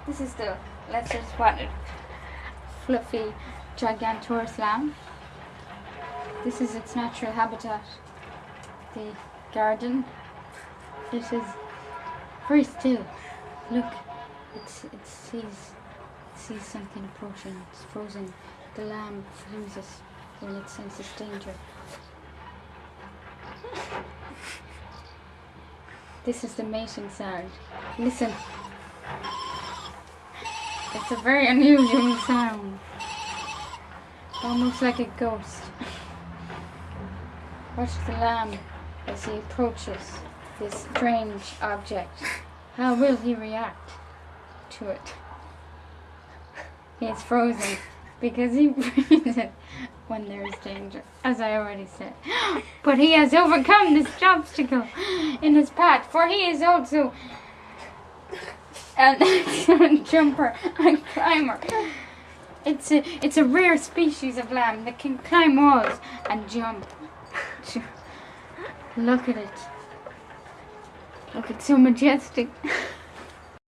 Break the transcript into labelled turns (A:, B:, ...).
A: This is the lesser spotted fluffy Gigantorus lamb. This is its natural habitat, the garden. It is very still. Look, it sees something approaching. It's frozen. The lamb freezes when it senses danger. This is the mating sound. Listen. It's a very unusual sound. Almost like a ghost. Watch the lamb as he approaches this strange object. How will he react to it? He is frozen because he freezes when there is danger, as I already said. But he has overcome this obstacle in his path, for he is also an excellent jumper and climber. It's a rare species of lamb that can climb walls and jump. Look at it. Look, it's so majestic.